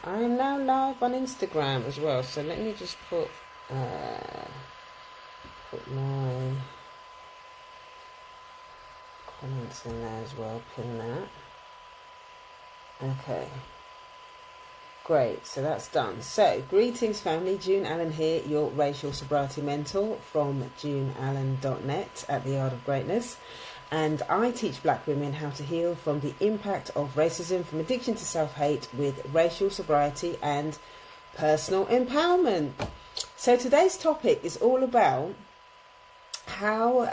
I am now live on Instagram as well, so let me just put my comments in there as well, pin that. Okay, great, so that's done. So, greetings family, June Allen here, your racial sobriety mentor from juneallen.net at the Art of Greatness. And I teach black women how to heal from the impact of racism, from addiction to self-hate, with racial sobriety and personal empowerment. So today's topic is all about how,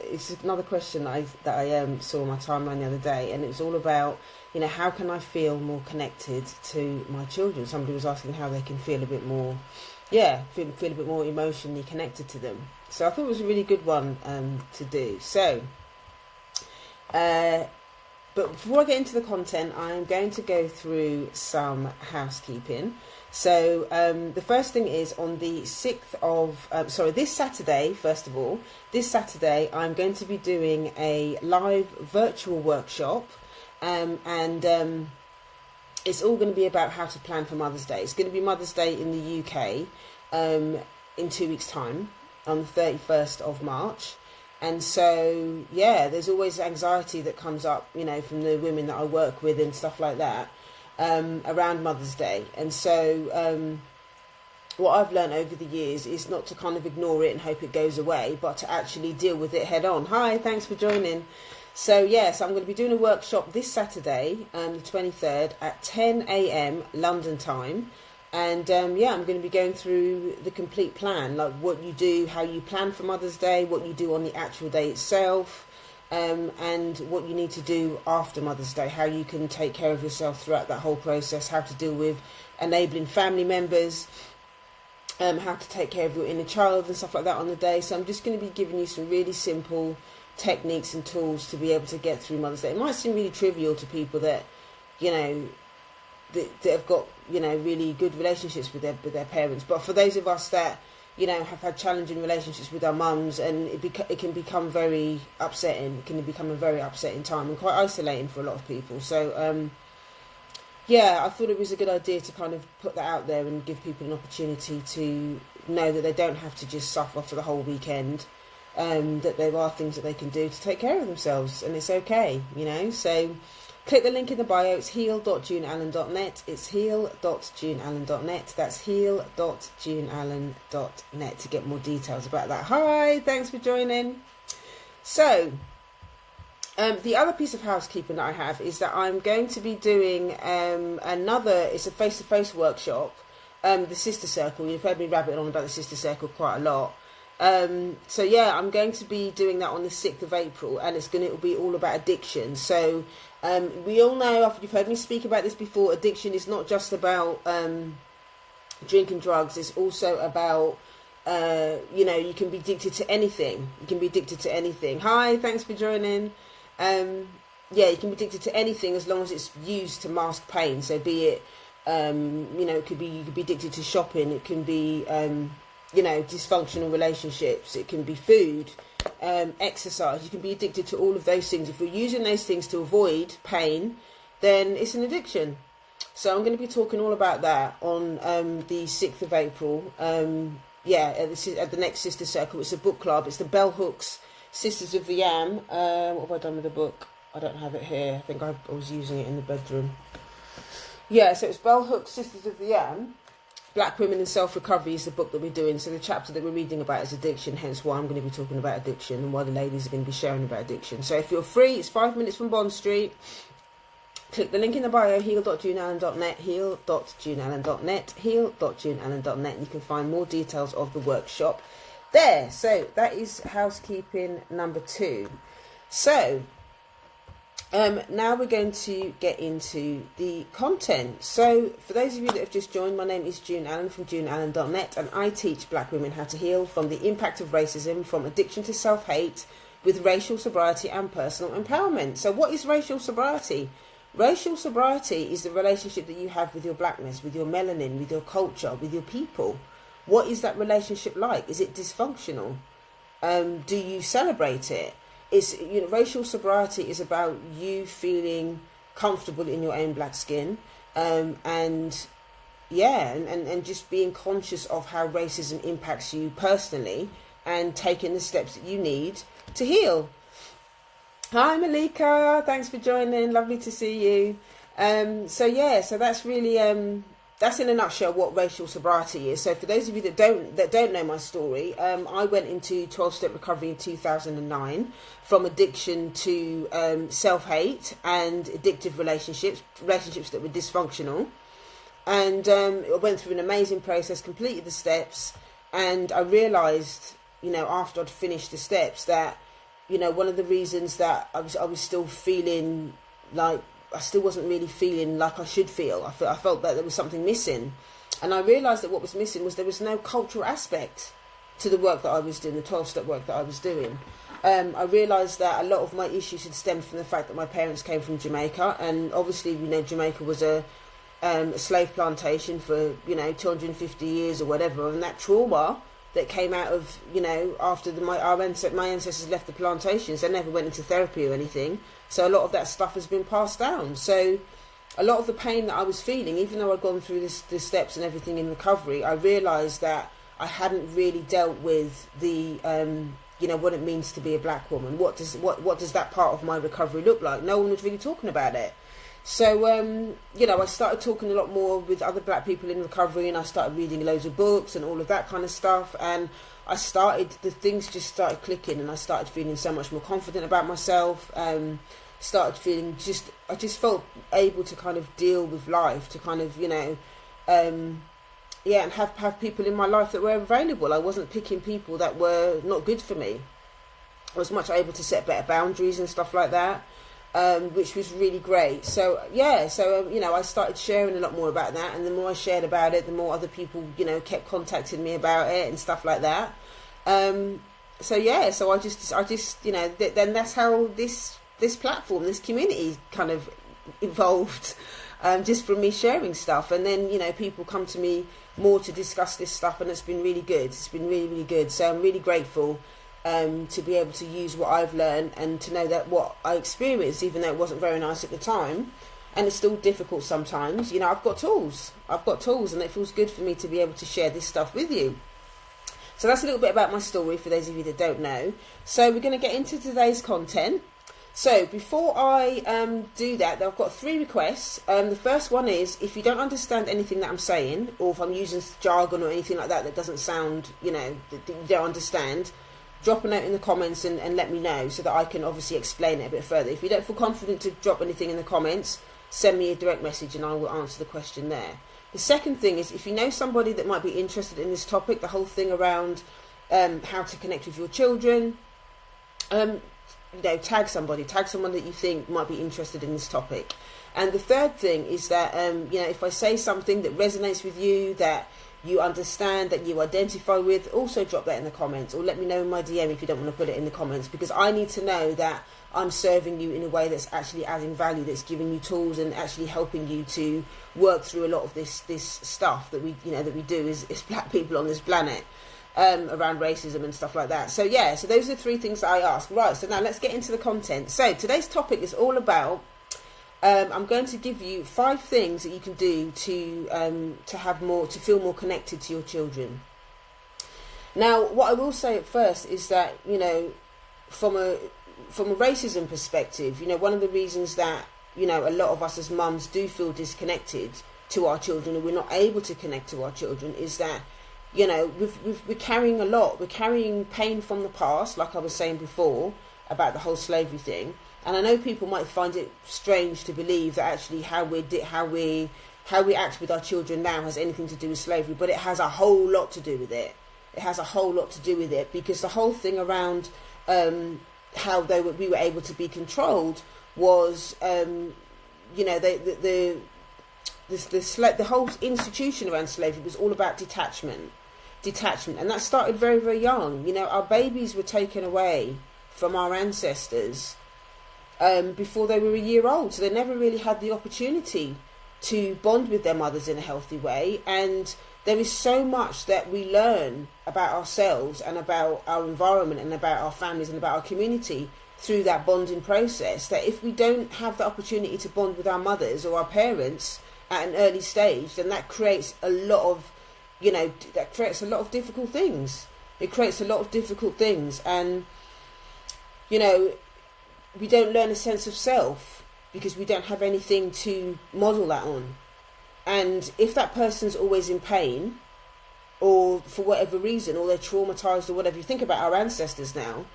it's another question that I saw on my timeline the other day, and it was all about, how can I feel more connected to my children? Somebody was asking how they can feel a bit more, feel a bit more emotionally connected to them. So I thought it was a really good one to do. So, but before I get into the content, I'm going to go through some housekeeping. So the first thing is on the 6th of, this Saturday, first of all, this Saturday I'm going to be doing a live virtual workshop, and it's all going to be about how to plan for Mother's Day. It's going to be Mother's Day in the UK in 2 weeks' time, on the 31st of March. And so, there's always anxiety that comes up, from the women that I work with and stuff like that, around Mother's Day. And so what I've learned over the years is not to kind of ignore it and hope it goes away, but to actually deal with it head on. Hi, thanks for joining. So, so I'm going to be doing a workshop this Saturday, the 23rd at 10 a.m. London time. And I'm going to be going through the complete plan, like what you do, how you plan for Mother's Day, what you do on the actual day itself, and what you need to do after Mother's Day, how you can take care of yourself throughout that whole process, how to deal with enabling family members, how to take care of your inner child and stuff like that on the day. So I'm just going to be giving you some really simple techniques and tools to be able to get through Mother's Day. It might seem really trivial to people that, that have got, really good relationships with their parents. But for those of us that, have had challenging relationships with our mums, and it can become very upsetting. It can become a very upsetting time and quite isolating for a lot of people. So, I thought it was a good idea to kind of put that out there and give people an opportunity to know that they don't have to just suffer for the whole weekend, that there are things that they can do to take care of themselves, and it's okay, So click the link in the bio. It's heal.juneallen.net. It's heal.juneallen.net. That's heal.juneallen.net to get more details about that. Hi, thanks for joining. So, the other piece of housekeeping that I have is that I'm going to be doing it's a face-to-face workshop, the Sister Circle. You've heard me rabbit on about the Sister Circle quite a lot. I'm going to be doing that on the 6th of April, and it'll be all about addiction. So we all know, you've heard me speak about this before, addiction is not just about drinking drugs. It's also about, you can be addicted to anything. You can be addicted to anything. Hi, thanks for joining. You can be addicted to anything as long as it's used to mask pain. So be it, you could be addicted to shopping. It can be, dysfunctional relationships. It can be food, exercise. You can be addicted to all of those things. If you're using those things to avoid pain, then it's an addiction. So I'm going to be talking all about that on the 6th of April. At the next Sister Circle. It's a book club. It's the Bell Hooks Sisters of the Yam. What have I done with the book? I don't have it here. I think I was using it in the bedroom. So it's Bell Hooks Sisters of the Yam. Black Women in Self-Recovery is the book that we're doing. So the chapter that we're reading about is addiction, hence why I'm going to be talking about addiction and why the ladies are going to be sharing about addiction. So if you're free, it's 5 minutes from Bond Street. Click the link in the bio, heal.juneallen.net, heal.juneallen.net, heal.juneallen.net. You can find more details of the workshop there. So that is housekeeping number 2. So now we're going to get into the content. So for those of you that have just joined, my name is June Allen from juneallen.net, and I teach black women how to heal from the impact of racism, from addiction to self-hate, with racial sobriety and personal empowerment. So what is racial sobriety? Racial sobriety is the relationship that you have with your blackness, with your melanin, with your culture, with your people. What is that relationship like? Is it dysfunctional? Do you celebrate it? Racial sobriety is about you feeling comfortable in your own black skin, and yeah, and just being conscious of how racism impacts you personally and taking the steps that you need to heal. Hi Malika, thanks for joining, lovely to see you. So that's really that's in a nutshell what racial sobriety is. So for those of you that don't know my story, I went into 12-step recovery in 2009 from addiction to self-hate and addictive relationships that were dysfunctional. And I went through an amazing process, completed the steps, and I realised, after I'd finished the steps, that, one of the reasons that I was still feeling like I still wasn't really feeling like I should feel. I felt that there was something missing. And I realised that what was missing was there was no cultural aspect to the work that I was doing, the 12-step work that I was doing. I realised that a lot of my issues had stemmed from the fact that my parents came from Jamaica. And obviously, Jamaica was a slave plantation for, 250 years or whatever. And that trauma that came out of, after my ancestors left the plantations, they never went into therapy or anything. So a lot of that stuff has been passed down. So a lot of the pain that I was feeling, even though I'd gone through the steps and everything in recovery, I realised that I hadn't really dealt with the, what it means to be a black woman. What does that part of my recovery look like? No one was really talking about it. So, I started talking a lot more with other black people in recovery, and I started reading loads of books and all of that kind of stuff. And the things just started clicking, and I started feeling so much more confident about myself. I just felt able to kind of deal with life, to kind of, and have people in my life that were available. I wasn't picking people that were not good for me. I was much able to set better boundaries and stuff like that. Which was really great. So I started sharing a lot more about that, and the more I shared about it, the more other people, kept contacting me about it and stuff like that. Then that's how this platform, this community kind of evolved, just from me sharing stuff. And then, people come to me more to discuss this stuff, and it's been really good. It's been really, really good. So I'm really grateful to be able to use what I've learned, and to know that what I experienced, even though it wasn't very nice at the time, and it's still difficult sometimes, I've got tools, and it feels good for me to be able to share this stuff with you. So that's a little bit about my story for those of you that don't know. So we're going to get into today's content. So before I do that, I've got 3 requests. The first one is, if you don't understand anything that I'm saying, or if I'm using jargon or anything like that doesn't sound, that you don't understand, drop a note in the comments and let me know, so that I can obviously explain it a bit further. If you don't feel confident to drop anything in the comments, send me a direct message and I will answer the question there. The second thing is, if you know somebody that might be interested in this topic, the whole thing around how to connect with your children, tag someone that you think might be interested in this topic. And the third thing is that, if I say something that resonates with you, that you understand, that you identify with, also drop that in the comments, or let me know in my DM if you don't want to put it in the comments, because I need to know that I'm serving you in a way that's actually adding value, that's giving you tools and actually helping you to work through a lot of this stuff that we do as black people on this planet, around racism and stuff like that. So so those are the 3 things that I ask. Right, so now let's get into the content. So today's topic is all about, I'm going to give you 5 things that you can do to feel more connected to your children. Now, what I will say at first is that, from a racism perspective, one of the reasons that, a lot of us as mums do feel disconnected to our children, and we're not able to connect to our children, is that, we're carrying a lot. We're carrying pain from the past, like I was saying before, about the whole slavery thing. And I know people might find it strange to believe that actually how we act with our children now has anything to do with slavery, but it has a whole lot to do with it. It has a whole lot to do with it, because the whole thing around how we were able to be controlled was, the whole institution around slavery was all about detachment, and that started very, very young. Our babies were taken away from our ancestors before they were a year old, so they never really had the opportunity to bond with their mothers in a healthy way. And there is so much that we learn about ourselves and about our environment and about our families and about our community through that bonding process, that if we don't have the opportunity to bond with our mothers or our parents, at an early stage, then that creates a lot of, that creates a lot of difficult things. It creates a lot of difficult things, and we don't learn a sense of self because we don't have anything to model that on. And if that person's always in pain, or for whatever reason, or they're traumatized or whatever, you think about our ancestors now,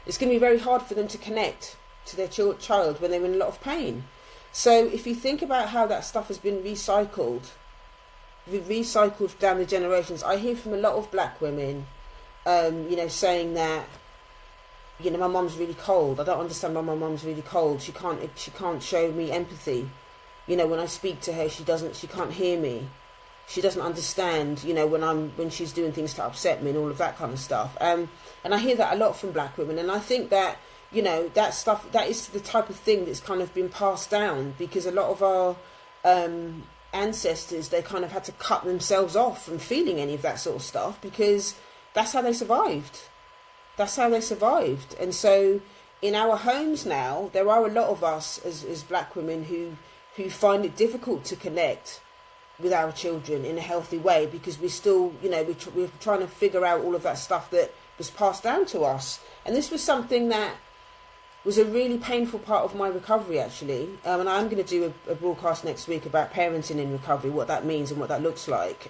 it's going to be very hard for them to connect to their child when they're in a lot of pain. So if you think about how that stuff has been recycled down the generations, I hear from a lot of black women, saying that, my mum's really cold. I don't understand why my mum's really cold. She can't show me empathy. When I speak to her, she can't hear me. She doesn't understand, when she's doing things to upset me and all of that kind of stuff. And I hear that a lot from black women. And I think that, that stuff, that is the type of thing that's kind of been passed down, because a lot of our ancestors, they kind of had to cut themselves off from feeling any of that sort of stuff, because that's how they survived. That's how they survived. And so in our homes now, there are a lot of us as black women who find it difficult to connect with our children in a healthy way, because we're still, we're trying to figure out all of that stuff that was passed down to us. And this was something that was a really painful part of my recovery, actually. And I'm going to do a broadcast next week about parenting in recovery, what that means and what that looks like.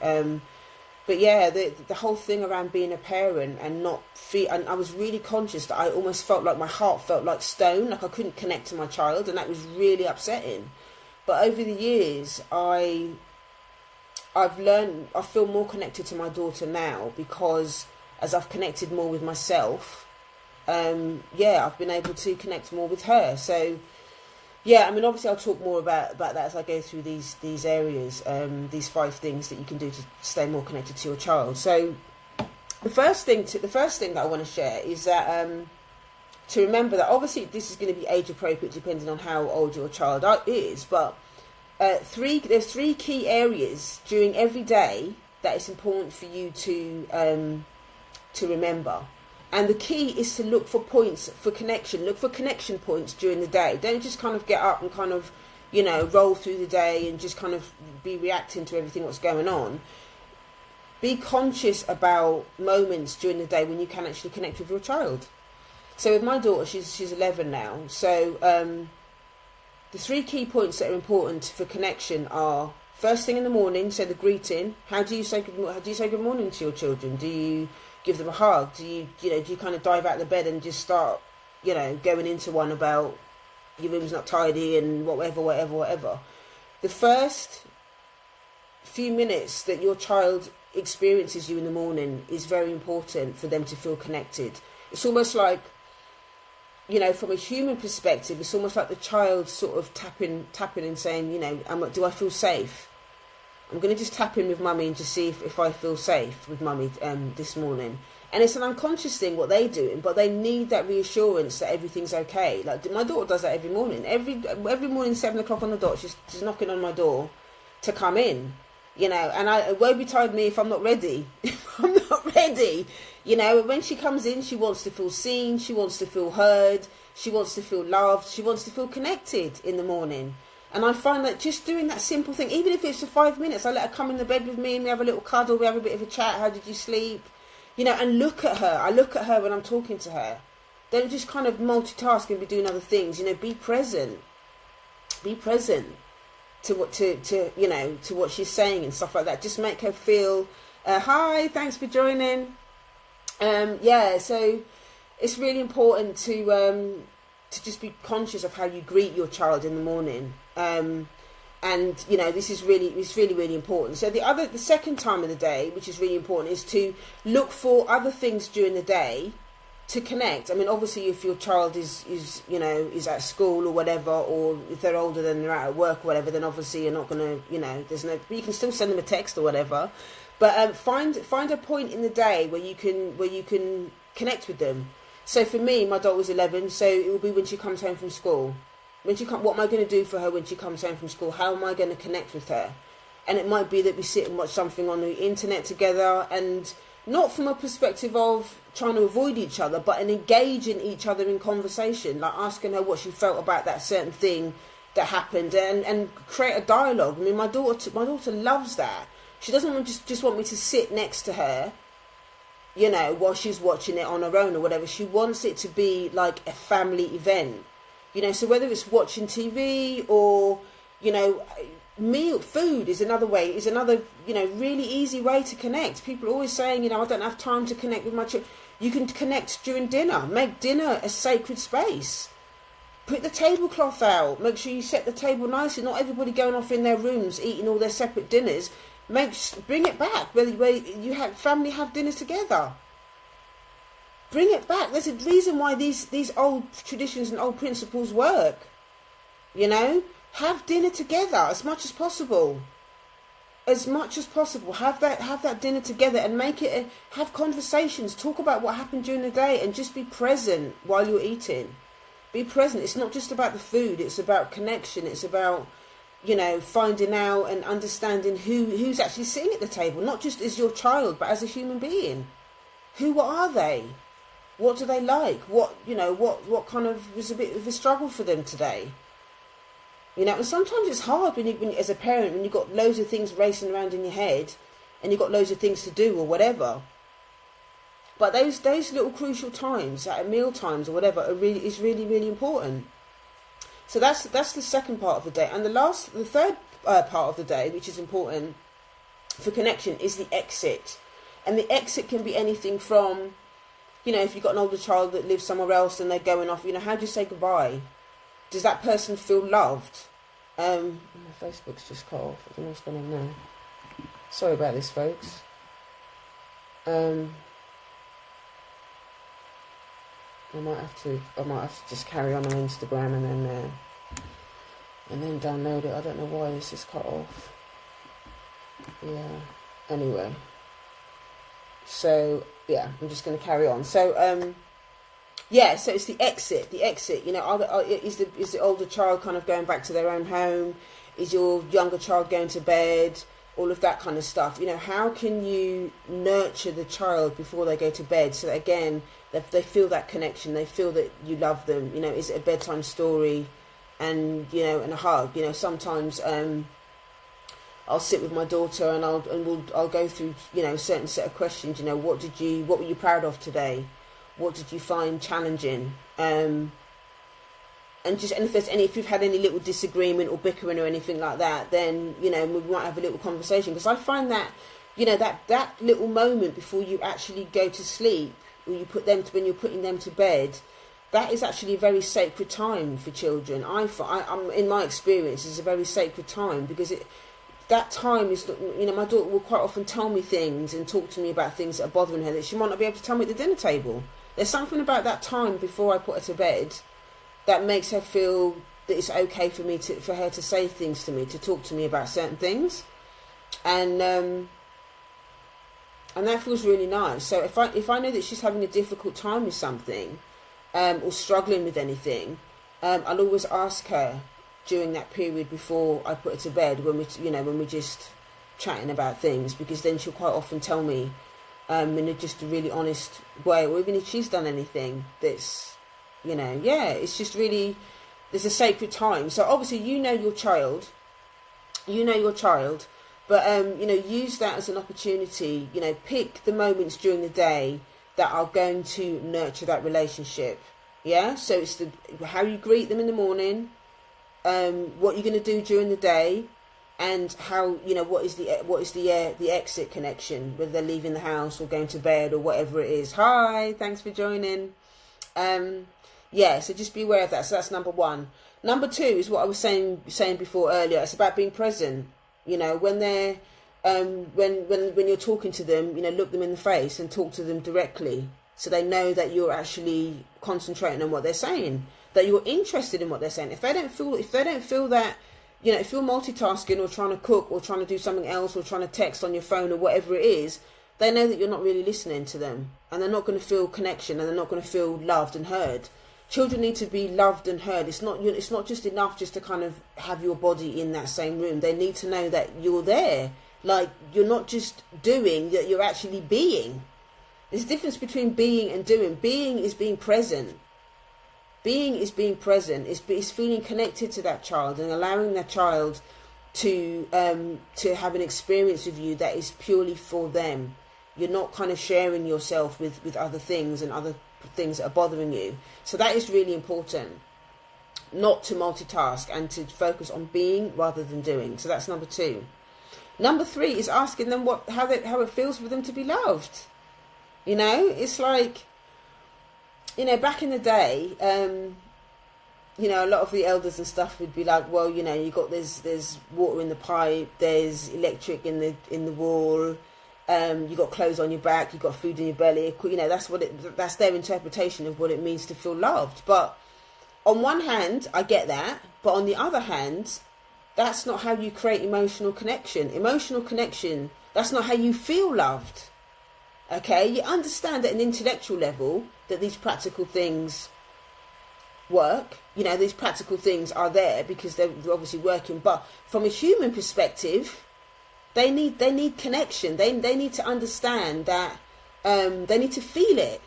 But yeah, the whole thing around being a parent and and I was really conscious that I almost felt like my heart felt like stone, like I couldn't connect to my child, and that was really upsetting. But over the years, I've learned, I feel more connected to my daughter now, because as I've connected more with myself, I've been able to connect more with her. So yeah, I mean, obviously I'll talk more about that as I go through these areas, these 5 things that you can do to stay more connected to your child. So the first thing that I want to share is that to remember that obviously this is going to be age appropriate depending on how old your child is, but there's 3 key areas during every day that it's important for you to remember. And the key is to look for points for connection. Look for connection points during the day. Don't just kind of get up and kind of, roll through the day and just kind of be reacting to everything that's going on. Be conscious about moments during the day when you can actually connect with your child. So with my daughter, she's 11 now. So the 3 key points that are important for connection are first thing in the morning, so the greeting. How do you say good morning to your children? Do you give them a hug? Do you kind of dive out of the bed and just start, going into one about your room's not tidy and whatever. The first few minutes that your child experiences you in the morning is very important for them to feel connected. It's almost like, from a human perspective, it's almost like the child sort of tapping and saying, do I feel safe? I'm going to just tap in with mummy and just see if I feel safe with mummy this morning. And it's an unconscious thing what they're doing, but they need that reassurance that everything's okay. Like my daughter does that every morning. Every morning, 7 o'clock on the dot, she's knocking on my door to come in. And woe betide me if I'm not ready. If I'm not ready, when she comes in, she wants to feel seen, she wants to feel heard, she wants to feel loved, she wants to feel connected in the morning. And I find that just doing that simple thing, even if it's for 5 minutes, I let her come in the bed with me and we have a little cuddle, we have a bit of a chat, how did you sleep? And look at her. I look at her when I'm talking to her. Don't just kind of multitask and be doing other things. Be present. Be present to what she's saying and stuff like that. Just make her feel, hi, thanks for joining. So it's really important to just be conscious of how you greet your child in the morning. This is really important. So the second time of the day, which is really important, is to look for other things during the day to connect. I mean, obviously, if your child is at school or whatever, or if they're older than they're out at work or whatever, then obviously you're not going to, but you can still send them a text or whatever. But find a point in the day where you can connect with them. So for me, my daughter was 11, so it will be when she comes home from school. What am I going to do for her when she comes home from school? How am I going to connect with her? And it might be that we sit and watch something on the internet together, and not from a perspective of trying to avoid each other, but an engaging each other in conversation, like asking her what she felt about that certain thing that happened, and create a dialogue. I mean, my daughter loves that. She doesn't just want me to sit next to her, you know, while she's watching it on her own or whatever. She wants it to be like a family event, you know. So whether it's watching TV or, you know, food is another way, is another, you know, really easy way to connect. People are always saying, you know, I don't have time to connect with my children. You can connect during dinner. Make dinner a sacred space. Put the tablecloth out. Make sure you set the table nicely. Not everybody going off in their rooms eating all their separate dinners. Bring it back where you have family have dinners together. Bring it back. There's a reason why these old traditions and old principles work. You know, have dinner together as much as possible. As much as possible, have that dinner together and make it have conversations. Talk about what happened during the day and just be present while you're eating. Be present. It's not just about the food. It's about connection. It's about, you know, finding out and understanding who's actually sitting at the table, not just as your child, but as a human being. What are they? What do they like? What, you know, what kind of was a bit of a struggle for them today? You know, and sometimes it's hard when as a parent, when you've got loads of things racing around in your head and you've got loads of things to do or whatever. But those little crucial times, at meal times or whatever, is really, really important. So that's the second part of the day. And the third part of the day, which is important for connection, is the exit. And the exit can be anything from, you know, if you've got an older child that lives somewhere else and they're going off, you know, how do you say goodbye? Does that person feel loved? My Facebook's just cut off. I don't know what's going on there. Sorry about this, folks. I might have to just carry on Instagram and then download it. I don't know why this is cut off. Yeah. Anyway. So yeah, I'm just going to carry on. So yeah, so it's the exit. The exit, you know, is the older child kind of going back to their own home? Is your younger child going to bed? All of that kind of stuff. You know, how can you nurture the child before they go to bed so that, again, they feel that connection, they feel that you love them? You know, is it a bedtime story and, you know, and a hug? You know, sometimes I'll sit with my daughter and I'll go through, you know, a certain set of questions. You know, what were you proud of today? What did you find challenging? And if you've had any little disagreement or bickering or anything like that, then, you know, we might have a little conversation. Because I find that, you know, that little moment before you actually go to sleep, or when you're putting them to bed, that is actually a very sacred time for children. I'm in my experience, is a very sacred time, because that time is, you know, my daughter will quite often tell me things and talk to me about things that are bothering her that she might not be able to tell me at the dinner table. There's something about that time before I put her to bed that makes her feel that it's okay for her to say things to me, to talk to me about certain things, and that feels really nice. So if I know that she's having a difficult time with something, or struggling with anything, I'll always ask her during that period before I put her to bed, when we're just chatting about things, because then she'll quite often tell me in just a really honest way, or even if she's done anything that's, you know, yeah, it's just really, there's a sacred time. So obviously you know your child, but you know, use that as an opportunity. You know, pick the moments during the day that are going to nurture that relationship. Yeah, so it's how you greet them in the morning, what you're going to do during the day, and how, you know, what is the exit connection, whether they're leaving the house or going to bed or whatever it is. Hi, thanks for joining. Yeah, so just be aware of that. So that's number one. Number two is what I was saying before earlier. It's about being present. You know, when they're when you're talking to them, you know, look them in the face and talk to them directly, so they know that you're actually concentrating on what they're saying, that you're interested in what they're saying. If they don't feel that, you know, if you're multitasking or trying to cook or trying to do something else or trying to text on your phone or whatever it is, they know that you're not really listening to them, and they're not going to feel connection, and they're not going to feel loved and heard. Children need to be loved and heard. It's not just enough just to kind of have your body in that same room. They need to know that you're there. Like, you're not just doing, that you're actually being. There's a difference between being and doing. Being is being present. Being is being present. It's feeling connected to that child and allowing that child to have an experience with you that is purely for them. You're not kind of sharing yourself with other things and other things that are bothering you. So that is really important. Not to multitask and to focus on being rather than doing. So that's number 2. Number 3 is asking them how it feels for them to be loved. You know, it's like, you know, back in the day, you know, a lot of the elders and stuff would be like, well, you know, you got there's water in the pipe, there's electric in the wall, you got clothes on your back, you got food in your belly. You know, that's their interpretation of what it means to feel loved. But on one hand, I get that, but on the other hand, that's not how you create emotional connection. Emotional connection, that's not how you feel loved. Okay, you understand at an intellectual level that these practical things work. You know, these practical things are there because they're obviously working. But from a human perspective, they need connection. They need to understand that they need to feel it.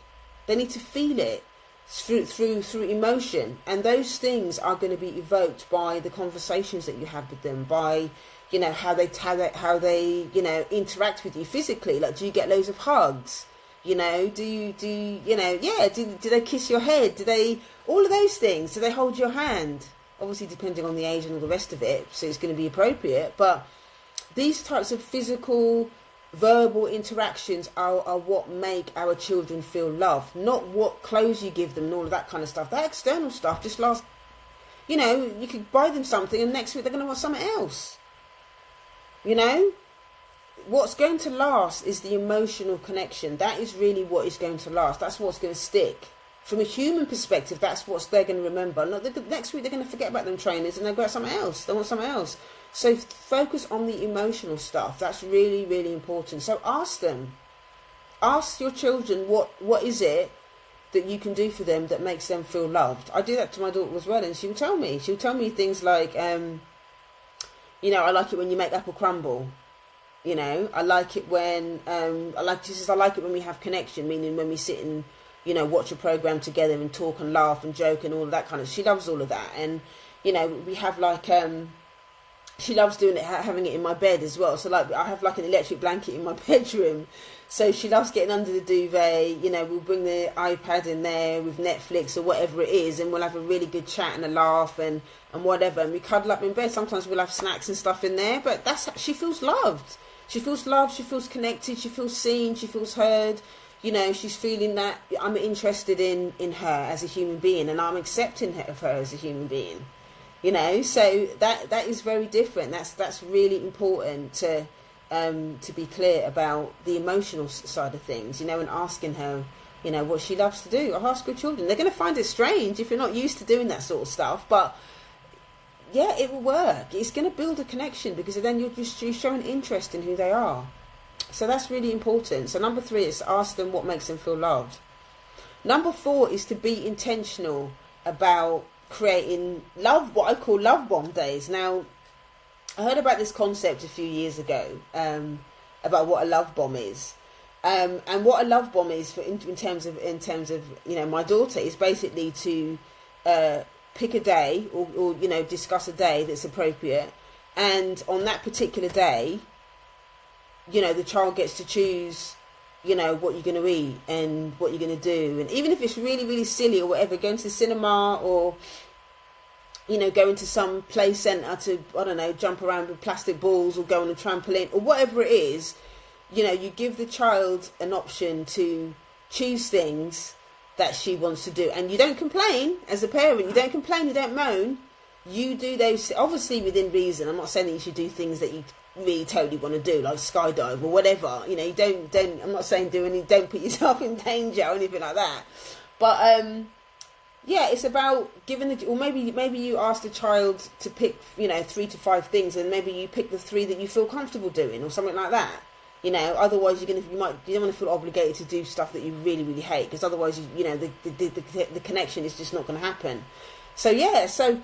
They need to feel it through emotion, and those things are going to be evoked by the conversations that you have with them, by, you know, how they you know, interact with you physically. Like, do you get loads of hugs? You know, do you know, yeah, do they kiss your head? Do they, all of those things? Do they hold your hand? Obviously, depending on the age and all the rest of it, so it's going to be appropriate. But these types of physical, verbal interactions are what make our children feel loved, not what clothes you give them and all of that kind of stuff. That external stuff just lasts, you know, you could buy them something and next week they're going to want something else. You know, what's going to last is the emotional connection. That is really what is going to last. That's what's going to stick. From a human perspective, that's what they're going to remember. Not the next week they're going to forget about them trainers and they'll go something else. They want something else. So focus on the emotional stuff. That's really, really important. So ask them. Ask your children what is it that you can do for them that makes them feel loved. I do that to my daughter as well, and she will tell me. She'll tell me things like, you know, I like it when you make apple crumble. You know, I like it when she says I like it when we have connection, meaning when we sit and, you know, watch a program together and talk and laugh and joke and all of that kind of. She loves all of that, and, you know, we have like she loves doing it, having it in my bed as well. So like, I have like an electric blanket in my bedroom, so she loves getting under the duvet. You know, we'll bring the iPad in there with Netflix or whatever it is, and we'll have a really good chat and a laugh and whatever, and we cuddle up in bed. Sometimes we'll have snacks and stuff in there, but she feels loved. She feels loved, she feels connected, she feels seen, she feels heard. You know, she's feeling that I'm interested in her as a human being, and I'm accepting of her as a human being. You know, so that is very different. That's really important to be clear about the emotional side of things, you know, and asking her, you know, what she loves to do. I ask her children. They're going to find it strange if you're not used to doing that sort of stuff, but yeah, it will work. It's going to build a connection because then you're showing interest in who they are. So that's really important. So number 3 is ask them what makes them feel loved. Number 4 is to be intentional about creating love, what I call love bomb days. Now, I heard about this concept a few years ago, about what a love bomb is. And what a love bomb is in terms of you know, my daughter, is basically to pick a day or you know, discuss a day that's appropriate, and on that particular day, you know, the child gets to choose, you know, what you're going to eat and what you're going to do. And even if it's really, really silly or whatever, going to the cinema or, you know, going to some play centre to, I don't know, jump around with plastic balls or go on a trampoline or whatever it is, you know, you give the child an option to choose things that she wants to do. And you don't complain as a parent. You don't complain, you don't moan. You do those, obviously within reason. I'm not saying that you should do things that you really totally want to do, like skydive or whatever. You know, you don't I'm not saying don't put yourself in danger or anything like that. But yeah, it's about giving or maybe you ask the child to pick, you know, 3 to 5 things, and maybe you pick the 3 that you feel comfortable doing or something like that. You know, otherwise you don't want to feel obligated to do stuff that you really, really hate, because otherwise you know the connection is just not going to happen. So yeah, so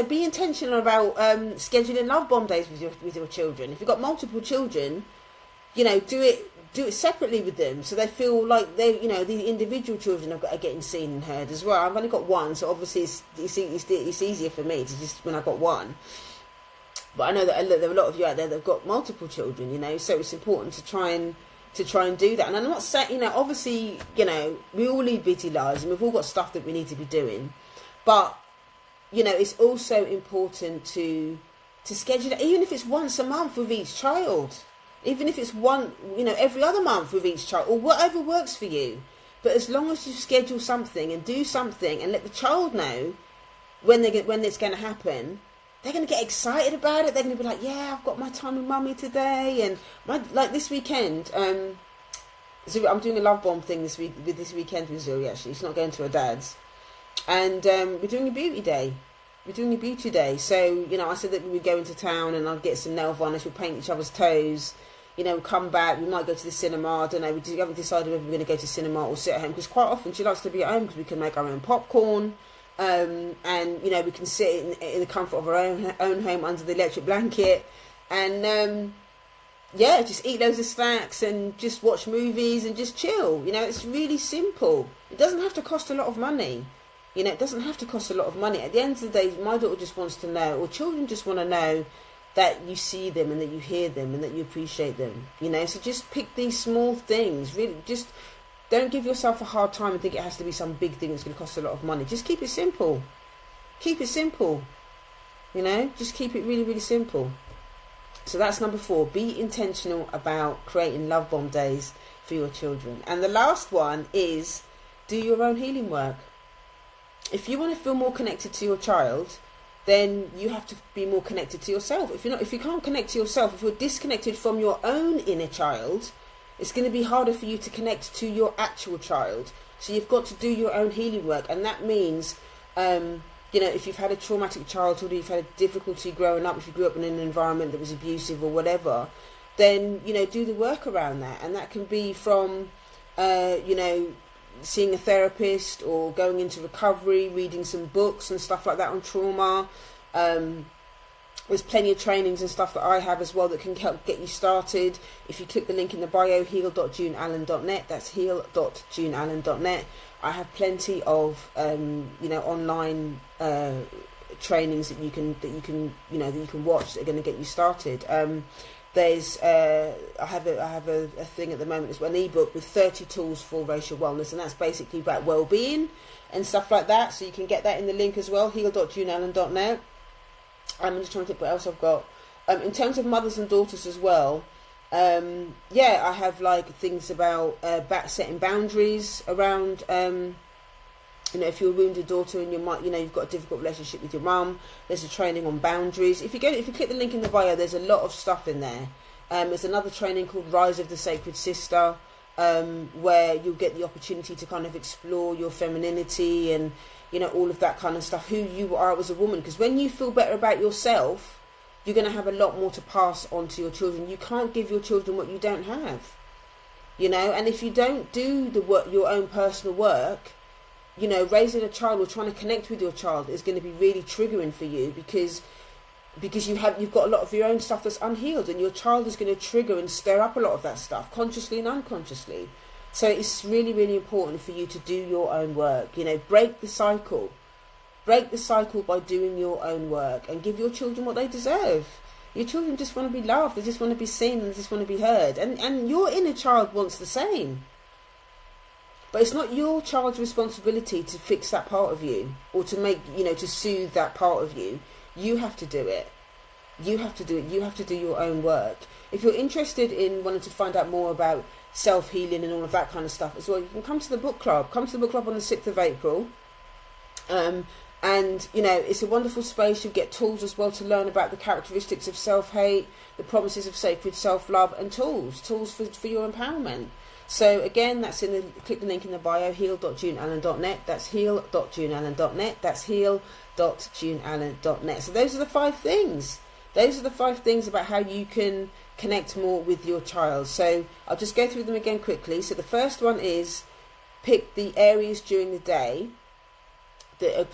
be intentional about scheduling love bomb days with your children. If you've got multiple children, you know, do it do it separately with them, so they feel like they, the individual children are getting seen and heard as well. I've only got one, so obviously it's easier for me to just when I've got one. But I know that there are a lot of you out there that've got multiple children, so it's important to try and do that. And I'm not saying, obviously, we all lead busy lives and we've all got stuff that we need to be doing, but it's also important to schedule it, even if it's once a month with each child. Even if it's every other month with each child, or whatever works for you. But as long as you schedule something and do something and let the child know when it's going to happen, they're going to get excited about it. They're going to be like, yeah, I've got my time with mummy today. And like this weekend, so I'm doing a love bomb thing this weekend with Zoe, actually. She's not going to her dad's. And we're doing a beauty day. We're doing a beauty day. So, I said that we would go into town and I'd get some nail varnish, we'll paint each other's toes. Come back, we might go to the cinema, I don't know, we haven't decided whether we're going to go to cinema or sit at home, because quite often she likes to be at home because we can make our own popcorn, and, we can sit in the comfort of our own home under the electric blanket, and, just eat loads of snacks and just watch movies and just chill. It's really simple. It doesn't have to cost a lot of money. It doesn't have to cost a lot of money. At the end of the day, my daughter just wants to know, or children just want to know, that you see them and that you hear them and that you appreciate them. So just pick these small things. Really, just don't give yourself a hard time and think it has to be some big thing that's going to cost a lot of money. Just keep it simple. Keep it simple. Just keep it really, really simple. So that's number 4. Be intentional about creating love bomb days for your children. And the last one is do your own healing work. If you want to feel more connected to your child, then you have to be more connected to yourself. If you can't connect to yourself, if you're disconnected from your own inner child, it's going to be harder for you to connect to your actual child. So you've got to do your own healing work, and that means, if you've had a traumatic childhood, or you've had a difficulty growing up, if you grew up in an environment that was abusive or whatever, then do the work around that, and that can be from, seeing a therapist or going into recovery, reading some books and stuff like that on trauma. There's plenty of trainings and stuff that I have as well that can help get you started. If you click the link in the bio, heal.juneallen.net, that's heal.juneallen.net. I have plenty of online trainings that you can watch that are going to get you started. There's I have a thing at the moment, it's an ebook with 30 tools for racial wellness, and that's basically about well-being and stuff like that. So you can get that in the link as well, heal.juneallen.net. I'm just trying to think what else I've got. In terms of mothers and daughters as well, I have like things about setting boundaries around. If you're a wounded daughter and you've got a difficult relationship with your mum, there's a training on boundaries. If you click the link in the bio, there's a lot of stuff in there. There's another training called Rise of the Sacred Sister, where you'll get the opportunity to kind of explore your femininity and all of that kind of stuff, who you are as a woman. Because when you feel better about yourself, you're going to have a lot more to pass on to your children. You can't give your children what you don't have, and if you don't do your own personal work, raising a child or trying to connect with your child is going to be really triggering for you, because you've got a lot of your own stuff that's unhealed, and your child is going to trigger and stir up a lot of that stuff, consciously and unconsciously. So it's really, really important for you to do your own work. Break the cycle. Break the cycle by doing your own work and give your children what they deserve. Your children just want to be loved. They just want to be seen. They just want to be heard. And your inner child wants the same. But it's not your child's responsibility to fix that part of you, or to make, to soothe that part of you. You have to do it. You have to do it. You have to do your own work. If you're interested in wanting to find out more about self-healing and all of that kind of stuff as well, you can come to the book club. Come to the book club on the 6th of April. And, it's a wonderful space. You'll get tools as well to learn about the characteristics of self-hate, the promises of sacred self-love, and tools for your empowerment. So again, that's click the link in the bio, heal.juneallen.net. That's heal.juneallen.net. That's heal.juneallen.net. So those are the 5 things. Those are the 5 things about how you can connect more with your child. So I'll just go through them again quickly. So the first one is pick the areas during the day that are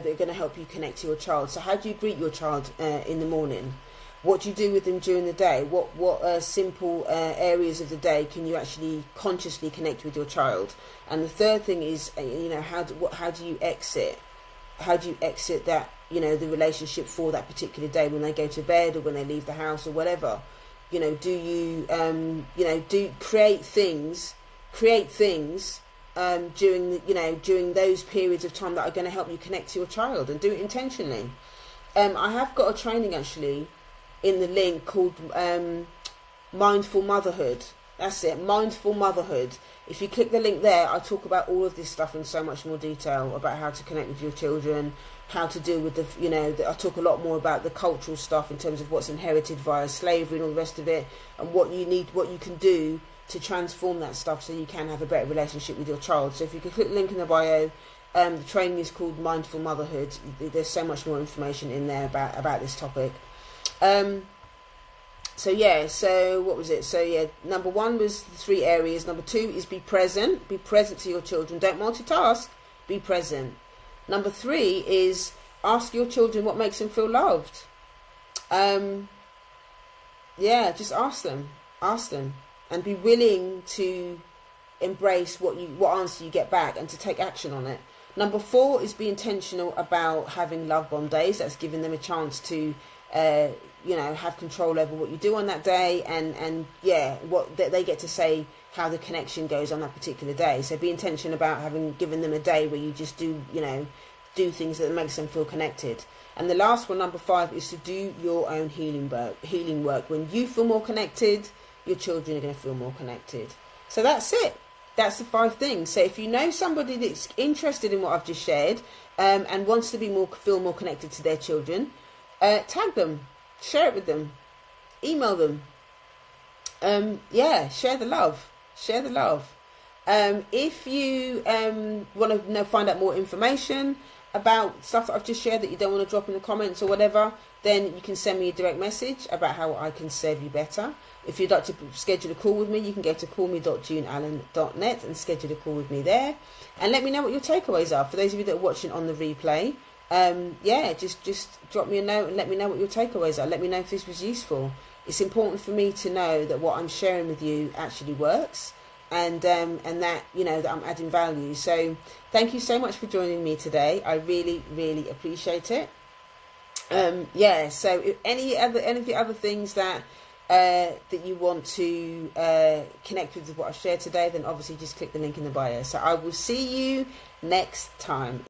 going to help you connect to your child. So how do you greet your child in the morning? What do you do with them during the day? What simple areas of the day can you actually consciously connect with your child? And the third thing is, how do you exit? How do you exit that, the relationship for that particular day when they go to bed or when they leave the house or whatever? Do you, do create things during during those periods of time that are going to help you connect to your child, and do it intentionally. I have got a training actually in the link called Mindful Motherhood. That's it, Mindful Motherhood. If you click the link there, I talk about all of this stuff in so much more detail about how to connect with your children, how to deal with I talk a lot more about the cultural stuff in terms of what's inherited via slavery and all the rest of it, and what you can do to transform that stuff so you can have a better relationship with your child. So if you can click the link in the bio, the training is called Mindful Motherhood. There's so much more information in there about this topic. So what was it? So yeah, number 1 was the 3 areas. Number 2 is be present. Be present to your children. Don't multitask. Be present. Number 3 is ask your children what makes them feel loved. Just ask them. Ask them. And be willing to embrace what answer you get back and to take action on it. Number 4 is be intentional about having love bomb days. That's giving them a chance to have control over what you do on that day, and what they get to say how the connection goes on that particular day. So be intentional about given them a day where you just do things that makes them feel connected. And the last one, number 5, is to do your own healing work. When you feel more connected, your children are going to feel more connected. So that's it. That's the 5 things. So if you know somebody that's interested in what I've just shared, and wants to feel more connected to their children, tag them, share it with them, email them. Share the love. If you want to find out more information about stuff that I've just shared that you don't want to drop in the comments or whatever, then you can send me a direct message about how I can serve you better. If you'd like to schedule a call with me, you can go to callme.juneallen.net and schedule a call with me there, and let me know what your takeaways are. For those of you that are watching on the replay, just drop me a note and let me know what your takeaways are. Let me know if this was useful. It's important for me to know that what I'm sharing with you actually works, and that that I'm adding value. So thank you so much for joining me today. I really, really appreciate it. So if any of the other things that you want to connect with what I've shared today, then obviously just click the link in the bio. So I will see you next time.